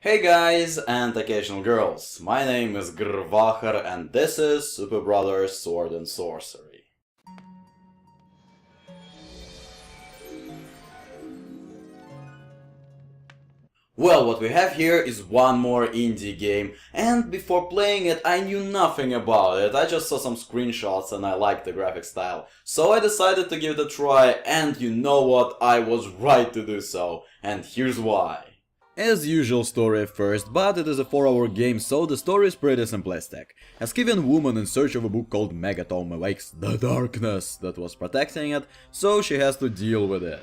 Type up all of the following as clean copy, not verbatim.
Hey guys and occasional girls, my name is GrrrVahrrr and this is Superbrothers Sword and Sorcery. Well, what we have here is one more indie game, and before playing it I knew nothing about it. I just saw some screenshots and I liked the graphic style. So I decided to give it a try, and you know what, I was right to do so, and here's why. As usual, story first, but it is a 4-hour game, so the story is pretty simplistic. A Skivian woman in search of a book called Megatome awakes the darkness that was protecting it, so she has to deal with it.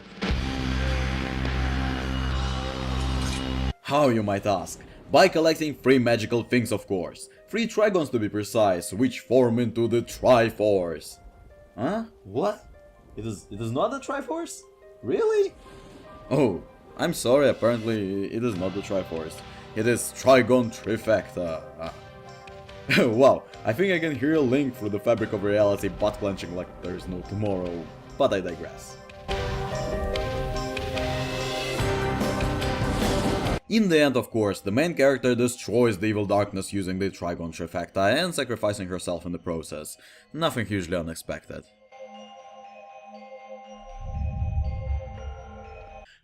How, you might ask? By collecting 3 magical things, of course. 3 Trigons to be precise, which form into the Triforce. Huh? What? It is not the Triforce? Really? Oh, I'm sorry, apparently it is not the Triforce. It is Trigon Trifecta. Wow, I think I can hear a link through the fabric of reality butt clenching like there's no tomorrow, but I digress. In the end, of course, the main character destroys the evil darkness using the Trigon Trifecta and sacrificing herself in the process. Nothing hugely unexpected.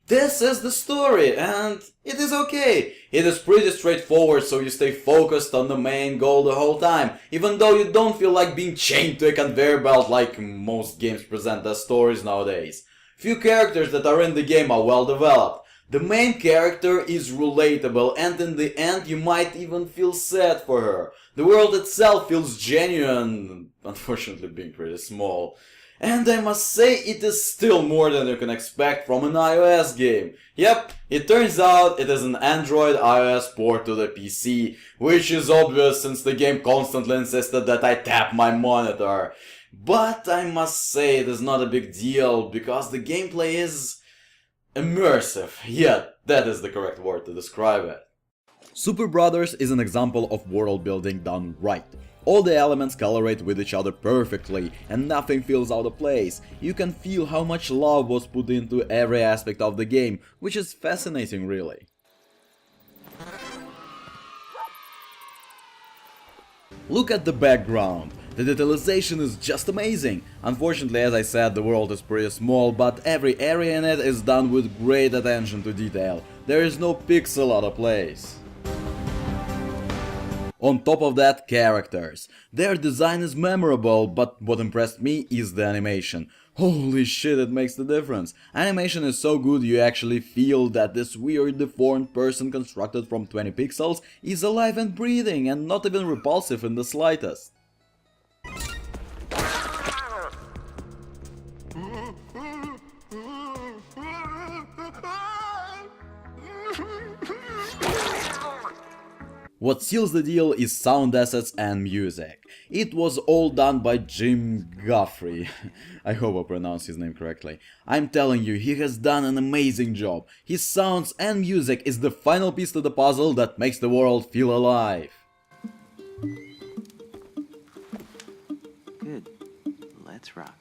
This is the story, and it is okay. It is pretty straightforward, so you stay focused on the main goal the whole time, even though you don't feel like being chained to a conveyor belt like most games present as stories nowadays. Few characters that are in the game are well developed. The main character is relatable, and in the end you might even feel sad for her. The world itself feels genuine, unfortunately being pretty small. And I must say, it is still more than you can expect from an iOS game. Yep, it turns out it is an Android iOS port to the PC, which is obvious since the game constantly insisted that I tap my monitor. But I must say it is not a big deal, because the gameplay is immersive. Yeah, that is the correct word to describe it. Superbrothers is an example of world building done right. All the elements collaborate with each other perfectly, and nothing feels out of place. You can feel how much love was put into every aspect of the game, which is fascinating really. Look at the background. The detailization is just amazing. Unfortunately, as I said, the world is pretty small, but every area in it is done with great attention to detail. There is no pixel out of place. On top of that, characters. Their design is memorable, but what impressed me is the animation. Holy shit, it makes the difference. Animation is so good you actually feel that this weird deformed person constructed from 20 pixels is alive and breathing and not even repulsive in the slightest. What seals the deal is sound assets and music. It was all done by Jim Guthrie. I hope I pronounced his name correctly. I'm telling you, he has done an amazing job. His sounds and music is the final piece to the puzzle that makes the world feel alive. Good. Let's rock.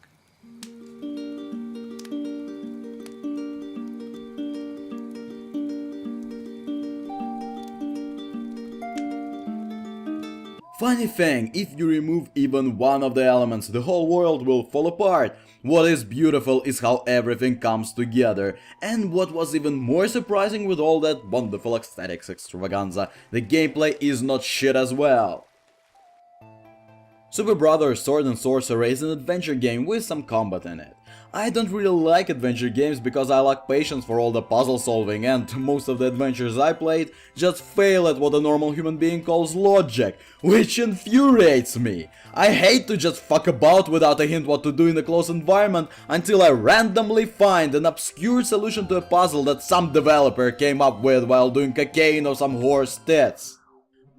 Funny thing, if you remove even one of the elements, the whole world will fall apart. What is beautiful is how everything comes together. And what was even more surprising with all that wonderful aesthetics extravaganza, the gameplay is not shit as well. Superbrothers Sword and Sorcery is an adventure game with some combat in it. I don't really like adventure games because I lack patience for all the puzzle solving, and most of the adventures I played just fail at what a normal human being calls logic, which infuriates me. I hate to just fuck about without a hint what to do in a close environment until I randomly find an obscure solution to a puzzle that some developer came up with while doing cocaine or some horse tits.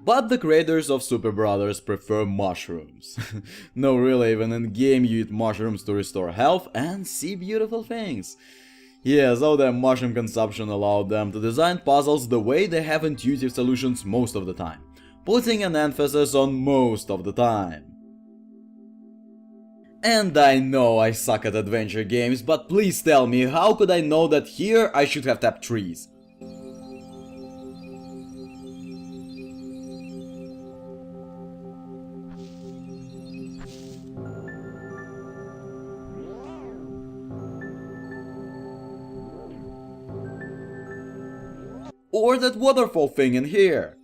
But the creators of Superbrothers prefer mushrooms. No, really, even in game you eat mushrooms to restore health and see beautiful things. Yeah, so their mushroom consumption allowed them to design puzzles the way they have intuitive solutions most of the time, putting an emphasis on most of the time. And I know I suck at adventure games, but please tell me, how could I know that here I should have tapped trees? Or that waterfall thing in here.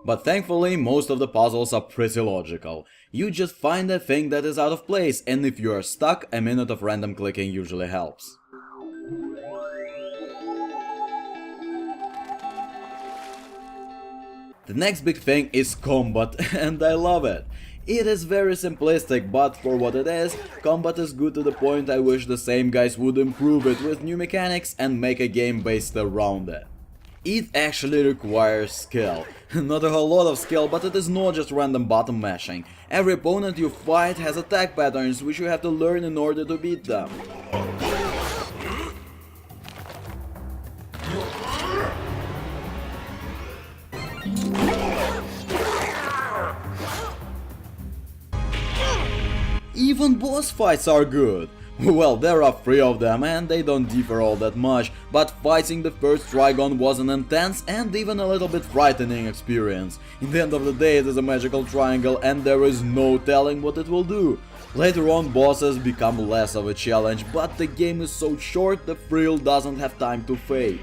But thankfully, most of the puzzles are pretty logical. You just find a thing that is out of place, and if you are stuck, a minute of random clicking usually helps. The next big thing is combat, and I love it. It is very simplistic, but for what it is, combat is good to the point I wish the same guys would improve it with new mechanics and make a game based around it. It actually requires skill. Not a whole lot of skill, but it is not just random button mashing. Every opponent you fight has attack patterns which you have to learn in order to beat them. Even boss fights are good. Well, there are 3 of them and they don't differ all that much, but fighting the first Trigon was an intense and even a little bit frightening experience. In the end of the day, it is a magical triangle and there is no telling what it will do. Later on, bosses become less of a challenge, but the game is so short the thrill doesn't have time to fade.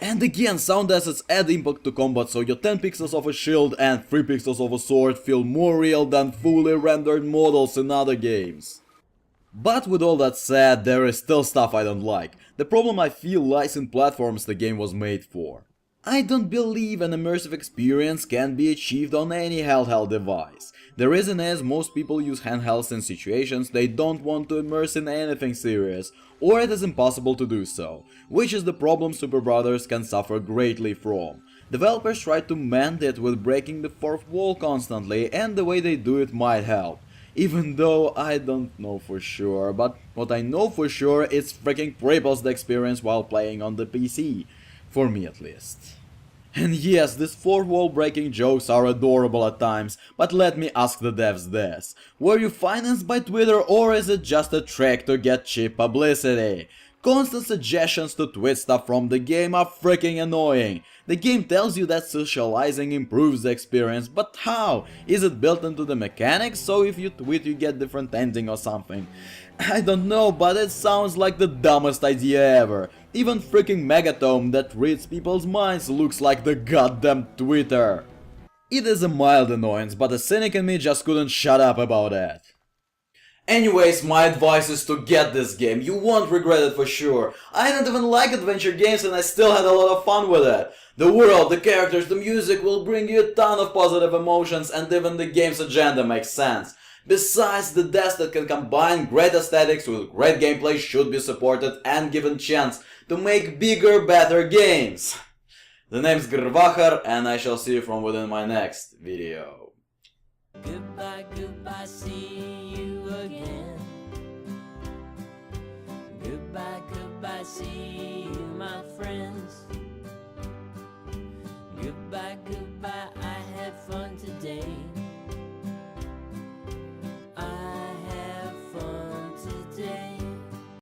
And again, sound assets add impact to combat, so your 10 pixels of a shield and 3 pixels of a sword feel more real than fully rendered models in other games. But with all that said, there is still stuff I don't like. The problem I feel lies in platforms the game was made for. I don't believe an immersive experience can be achieved on any handheld device. The reason is most people use handhelds in situations they don't want to immerse in anything serious, or it is impossible to do so, which is the problem Superbrothers can suffer greatly from. Developers try to mend it with breaking the fourth wall constantly, and the way they do it might help. Even though I don't know for sure, but what I know for sure is freaking triples the experience while playing on the PC. For me at least. And yes, these fourth wall breaking jokes are adorable at times, but let me ask the devs this. Were you financed by Twitter or is it just a trick to get cheap publicity? Constant suggestions to tweet stuff from the game are freaking annoying. The game tells you that socializing improves the experience, but how? Is it built into the mechanics, so if you tweet you get different ending or something? I don't know, but it sounds like the dumbest idea ever. Even freaking Megatome that reads people's minds looks like the goddamn Twitter. It is a mild annoyance, but the cynic in me just couldn't shut up about it. Anyways, my advice is to get this game, you won't regret it for sure. I don't even like adventure games and I still had a lot of fun with it. The world, the characters, the music will bring you a ton of positive emotions and even the game's agenda makes sense. Besides, the devs that can combine great aesthetics with great gameplay should be supported and given chance to make bigger, better games. The name's GrrrVahrrr and I shall see you from within my next video. Goodbye, goodbye, see you again. Goodbye, goodbye, see you, my friends. Goodbye, goodbye.